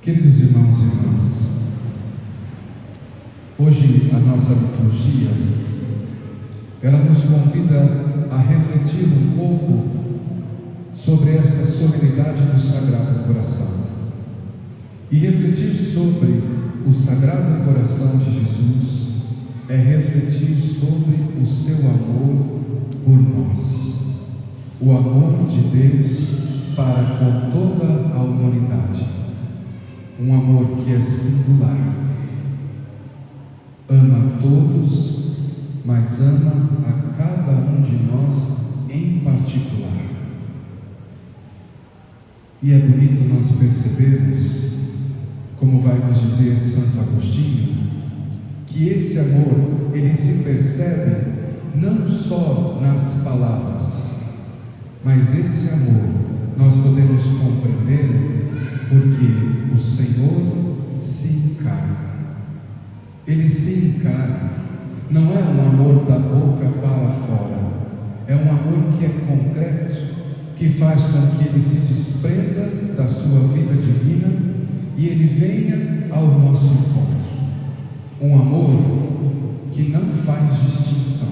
Queridos irmãos e irmãs, hoje a nossa liturgia, ela nos convida a refletir um pouco sobre esta solenidade do Sagrado Coração. E refletir sobre o Sagrado Coração de Jesus é refletir sobre o seu amor por nós, o amor de Deus para com toda a humanidade, um amor que é singular, ama a todos, mas ama a cada um de nós em particular. E é bonito nós percebermos, como vai nos dizer Santo Agostinho, que esse amor, ele se percebe não só nas palavras, mas esse amor nós podemos compreender porque o Senhor se encarna. Ele se encarna, não é um amor da boca para fora, é um amor que é concreto, que faz com que ele se desprenda da sua vida divina e ele venha ao nosso encontro. Um amor que não faz distinção.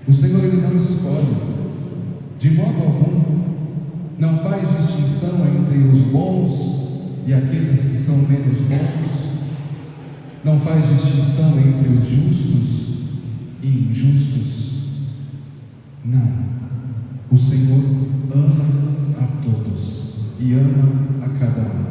O Senhor, ele não escolhe, de modo algum, não faz distinção entre os bons e aqueles que são menos bons, não faz distinção entre os justos e injustos. Não. O Senhor ama a todos e ama a cada um.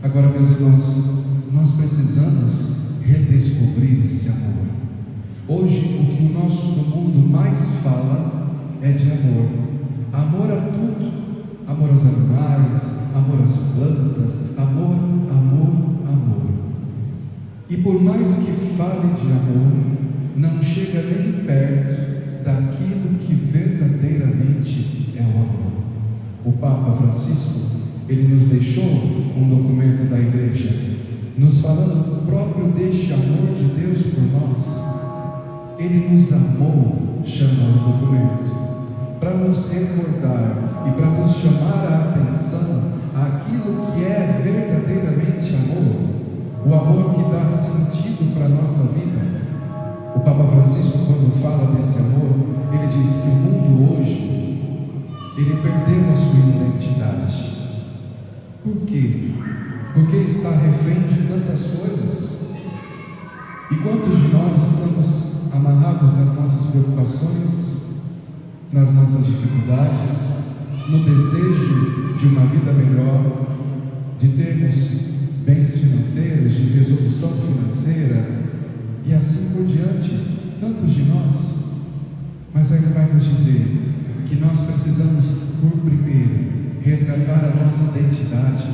Agora, meus irmãos, nós precisamos redescobrir esse amor. Hoje, o que o nosso mundo mais fala é de amor. Amor a tudo. Amor aos animais, amor às plantas, amor, amor, amor. E por mais que fale de amor, não chega nem perto daquilo que verdadeiramente é o amor. O Papa Francisco, ele nos deixou um documento da Igreja, nos falando próprio deste amor de Deus por nós. Ele nos amou, chama o documento, para nos recordar e para nos chamar a atenção àquilo que é verdadeiramente amor, o amor que dá sentido para a nossa vida. O Papa Francisco, quando fala desse amor, ele diz que o mundo hoje, ele perdeu a sua identidade. Por quê? Porque está refém de tantas coisas. E quantos de nós estamos amarrados nas nossas preocupações, nas nossas dificuldades, no desejo de uma vida melhor, de termos bens financeiros, de resolução financeira, e assim por diante, tantos de nós. Mas aí ele vai nos dizer que nós precisamos, por primeiro, resgatar a nossa identidade.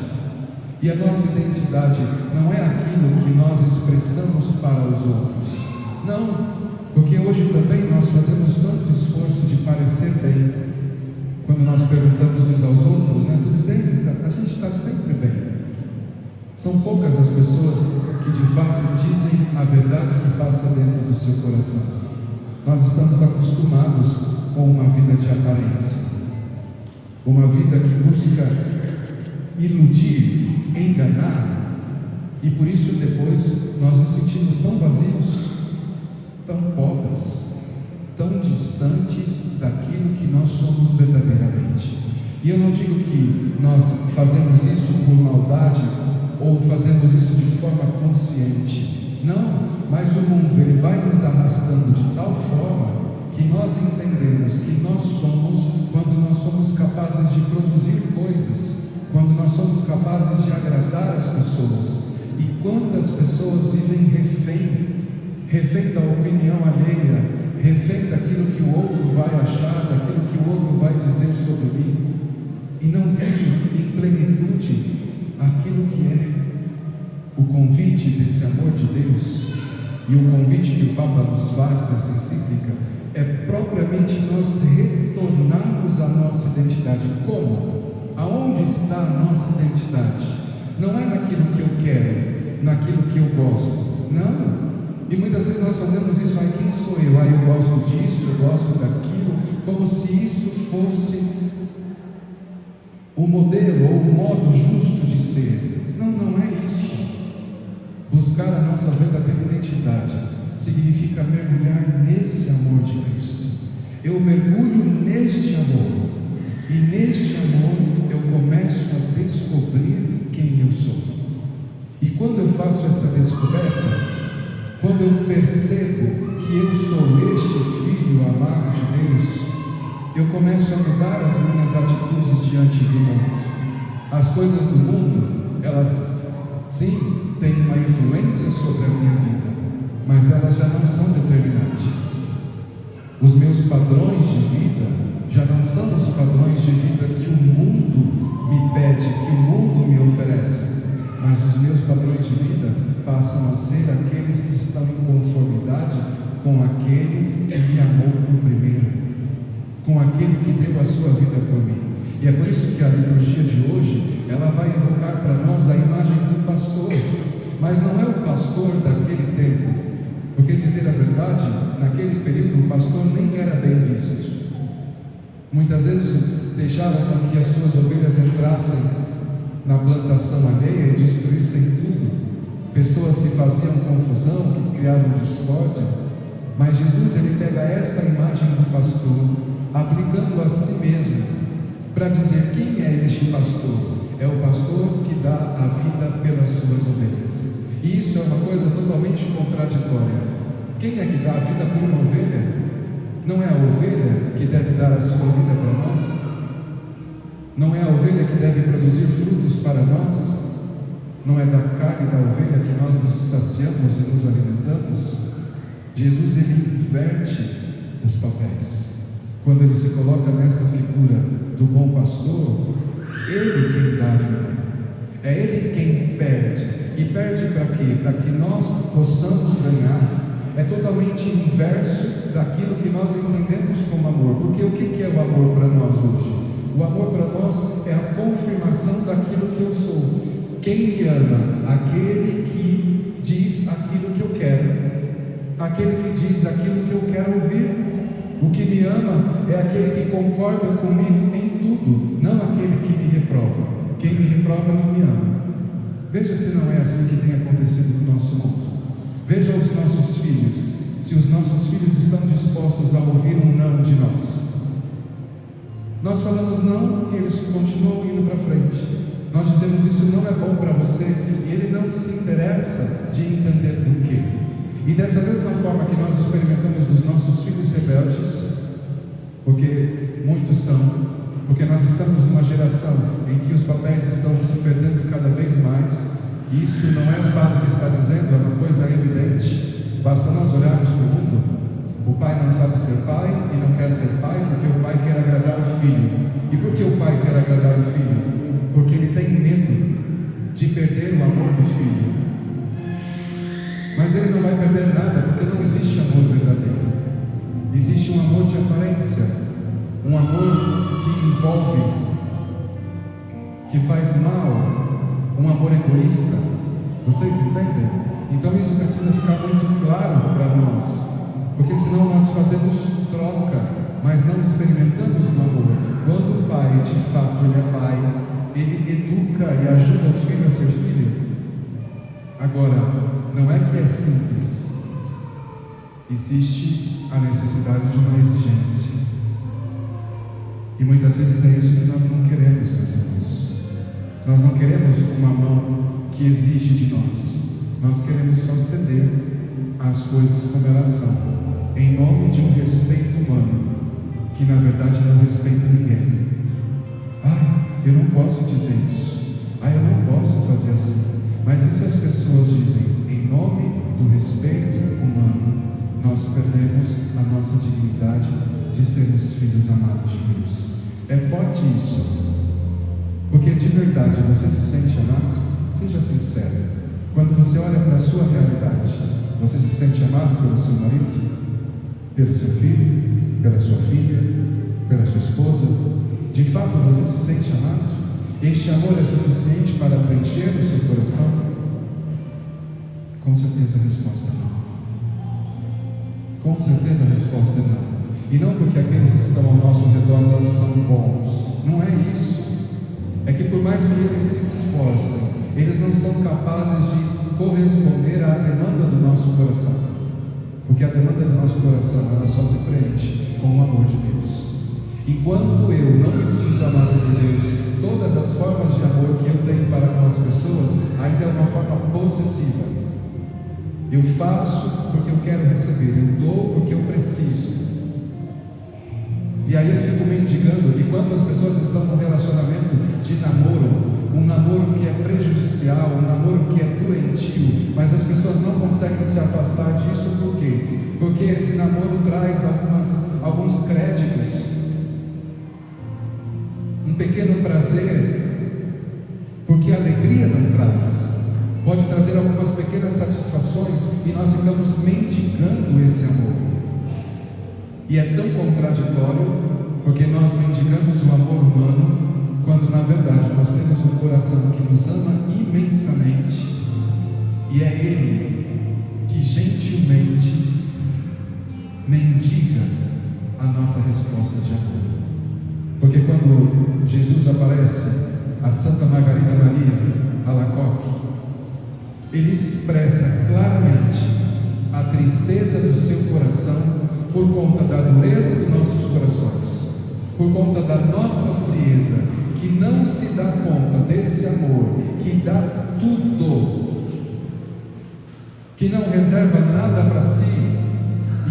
E a nossa identidade não é aquilo que nós expressamos para os outros. Não, porque hoje também nós fazemos tanto esforço de parecer bem. Quando nós perguntamos uns aos outros, né, tudo bem? A gente está sempre bem. São poucas as pessoas que de fato dizem a verdade que passa dentro do seu coração. Nós estamos acostumados com uma vida de aparência, uma vida que busca iludir, enganar, e por isso depois nós nos sentimos tão vazios, tão pobres, tão distantes daquilo que nós somos verdadeiramente. E eu não digo que nós fazemos isso por maldade ou fazemos isso de forma consciente, não, mas o mundo, ele vai nos arrastando de tal forma que nós entendemos que nós somos, quando nós somos capazes de produzir coisas, quando nós somos capazes de agradar as pessoas. E quantas pessoas vivem refém da opinião alheia, refém daquilo que o outro vai achar, daquilo que o outro vai dizer sobre mim, e não vivem em plenitude aquilo que é o convite desse amor de Deus. E o convite que o Papa nos faz nessa encíclica é propriamente nós retornarmos à nossa identidade. Como? Aonde está a nossa identidade? Não é naquilo que eu quero, naquilo que eu gosto, não. E muitas vezes nós fazemos isso, aí quem sou eu? Aí eu gosto disso, eu gosto daquilo, como se isso fosse o modelo ou o modo justo de ser. Não, não é nossa verdadeira identidade significa mergulhar nesse amor de Cristo. Eu mergulho neste amor, e neste amor eu começo a descobrir quem eu sou. E quando eu faço essa descoberta, quando eu percebo que eu sou este Filho amado de Deus, eu começo a mudar as minhas atitudes diante do mundo. As coisas do mundo, elas sim têm uma influência sobre a minha vida, mas elas já não são determinantes. Os meus padrões de vida já não são os padrões de vida que o mundo me pede, que o mundo me oferece, mas os meus padrões de vida passam a ser aqueles que estão em conformidade com aquele que me amou por primeiro, com aquele que deu a sua vida por mim. E é por isso que a liturgia de hoje, ela vai evocar para nós a imagem do pastor, mas não é o pastor daquele tempo, porque, dizer a verdade, naquele período o pastor nem era bem visto. Muitas vezes deixava com que as suas ovelhas entrassem na plantação alheia e destruíssem tudo, pessoas que faziam confusão, que criavam discórdia. Mas Jesus, ele pega esta imagem do pastor, aplicando a si mesmo, para dizer quem é este pastor. É o pastor que dá a vida pelas suas ovelhas. E isso é uma coisa totalmente contraditória. Quem é que dá a vida por uma ovelha? Não é a ovelha que deve dar a sua vida para nós? Não é a ovelha que deve produzir frutos para nós? Não é da carne da ovelha que nós nos saciamos e nos alimentamos? Jesus, ele inverte os papéis. Quando ele se coloca nessa figura do bom pastor, ele quem dá a vida, é ele quem perde. E perde para quê? Para que nós possamos ganhar. É totalmente inverso daquilo que nós entendemos como amor. Porque o que é o amor para nós hoje? O amor para nós é a confirmação daquilo que eu sou. Quem me ama? Aquele que diz aquilo que eu quero, aquele que diz aquilo que eu quero ouvir. O que me ama é aquele que concorda comigo em tudo, não aquele que me reprova. Quem me reprova não me ama. Veja se não é assim que tem acontecido no nosso mundo. Veja os nossos filhos, se os nossos filhos estão dispostos a ouvir um não de nós. Nós falamos não e eles continuam indo para frente. Nós dizemos isso não é bom para você e ele não se interessa de entender por quê. E dessa mesma forma que nós experimentamos dos nossos filhos rebeldes, porque muitos são, porque nós estamos numa geração em que os papéis estão se perdendo cada vez mais. Isso não é o padre que está dizendo, é uma coisa evidente. Basta nós olharmos para o mundo. O pai não sabe ser pai e não quer ser pai porque o pai quer agradar o filho. E por que o pai quer agradar o filho? Porque ele tem medo de perder o amor do filho. Mas ele não vai perder nada, porque não existe amor verdadeiro. Existe um amor de aparência, um amor que envolve, que faz mal, um amor egoísta. Vocês entendem? Então isso precisa ficar muito claro para nós, porque senão nós fazemos troca, mas não experimentamos o amor. Quando o pai, de fato, ele é pai, ele educa e ajuda o filho a ser filho. Agora, não é que é simples, existe a necessidade de uma exigência, e muitas vezes é isso que nós não queremos, meus irmãos. Nós não queremos uma mão que exige de nós, nós queremos só ceder às coisas como elas são, em nome de um respeito humano, que na verdade não respeita ninguém. Eu não posso dizer isso, eu não posso fazer assim. Mas e se as pessoas dizem, em nome do respeito humano, nós perdemos a nossa dignidade de sermos filhos amados de Deus? É forte isso, porque de verdade você se sente amado? Seja sincero. Quando você olha para a sua realidade, você se sente amado pelo seu marido, pelo seu filho, pela sua filha, pela sua esposa? De fato você se sente amado? Este amor é suficiente para preencher o seu coração? Com certeza a resposta não. Com certeza a resposta é não. E não porque aqueles que estão ao nosso redor não são bons. Não é isso. É que por mais que eles se esforcem, eles não são capazes de corresponder à demanda do nosso coração, porque a demanda do nosso coração, ela só se preenche com o amor de Deus. Enquanto eu não me sinto amado por Deus, todas as formas de amor que eu tenho para com as pessoas ainda é uma forma possessiva. Eu faço porque eu quero receber, eu dou porque eu preciso. E aí eu fico mendigando. E quando as pessoas estão num relacionamento de namoro, um namoro que é prejudicial, um namoro que é doentio, mas as pessoas não conseguem se afastar disso, por quê? Porque esse namoro traz alguns créditos, um pequeno prazer, porque a alegria não traz. Pode trazer algumas pequenas satisfações e nós ficamos mendigando esse amor. E é tão contraditório, porque nós mendigamos o amor humano, quando na verdade nós temos um coração que nos ama imensamente, e é Ele que gentilmente mendiga a nossa resposta de amor. Porque quando Jesus aparece a Santa Margarida Maria Alacoque, ele expressa claramente a tristeza do seu coração por conta da dureza dos nossos corações, por conta da nossa frieza, que não se dá conta desse amor, que dá tudo, que não reserva nada para si,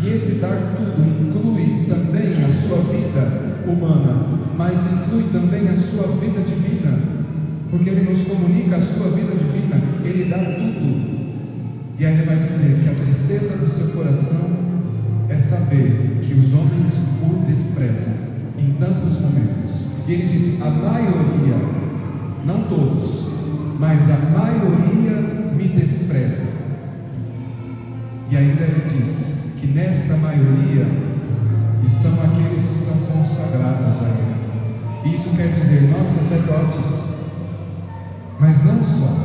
e esse dar tudo inclui também a sua vida humana, mas inclui também a sua vida divina, porque Ele nos comunica a sua vida divina, Ele dá tudo. E aí Ele vai dizer que a tristeza do seu coração é saber que os homens o desprezam em tantos momentos. E Ele diz: a maioria, não todos, mas a maioria me despreza. E ainda Ele diz que nesta maioria estão aqueles que são consagrados a Ele. E isso quer dizer nós sacerdotes, mas não só,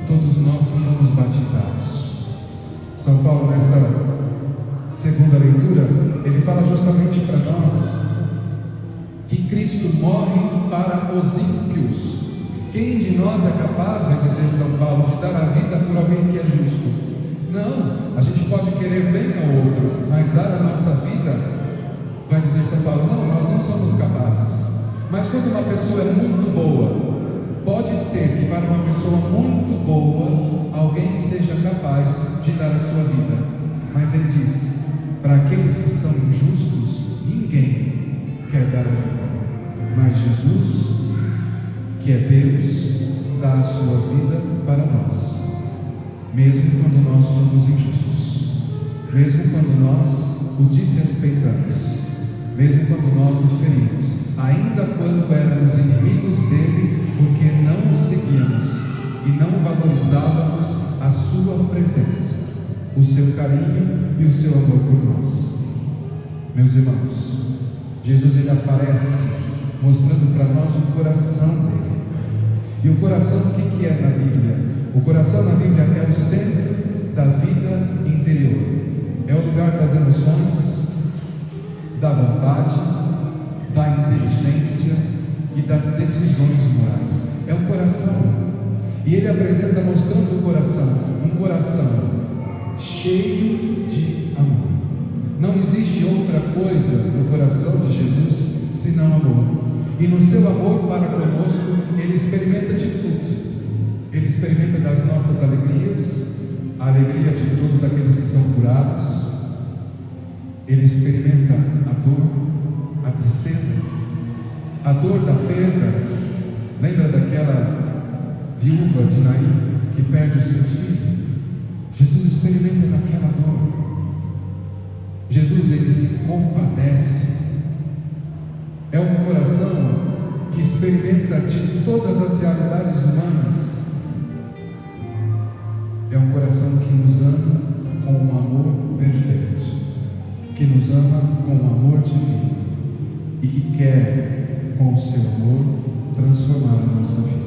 todos nós que fomos batizados. São Paulo, nesta segunda leitura, ele fala justamente para nós que Cristo morre para os ímpios. Quem de nós é capaz, vai dizer São Paulo, de dar a vida por alguém que é justo? Não, a gente pode querer bem ao outro, mas dar a nossa vida, vai dizer São Paulo, não, nós não somos capazes. Mas quando uma pessoa é muito boa, pode ser que para uma pessoa muito boa, alguém seja capaz de dar a sua vida. Mas ele diz, para aqueles que são injustos, ninguém quer dar a vida. Mas Jesus, que é Deus, dá a sua vida para nós, mesmo quando nós somos injustos, mesmo quando nós o desrespeitamos, mesmo quando nós o ferimos, ainda quando éramos inimigos dele, porque não o seguíamos e não valorizávamos a sua presença, o seu carinho e o seu amor por nós. Meus irmãos, Jesus ele aparece mostrando para nós o coração dele. E o coração, o que é na Bíblia? O coração na Bíblia é o centro da vida interior, é o lugar das emoções, da vontade, da inteligência e das decisões morais. É o coração. E ele apresenta mostrando o coração, um coração cheio de amor. Não existe outra coisa no coração de Jesus senão amor. E no seu amor para conosco, ele experimenta de tudo. Ele experimenta das nossas alegrias, a alegria de todos aqueles que são curados. Ele experimenta a dor, a tristeza, a dor da perda. Lembra daquela viúva de Naim que perde o seu filho? Jesus experimenta daquela dor. Jesus ele se compadece. É um coração que experimenta de todas as realidades humanas. É um coração que nos ama com um amor perfeito, que nos ama com um amor divino e que quer, com o seu amor, transformar a nossa vida.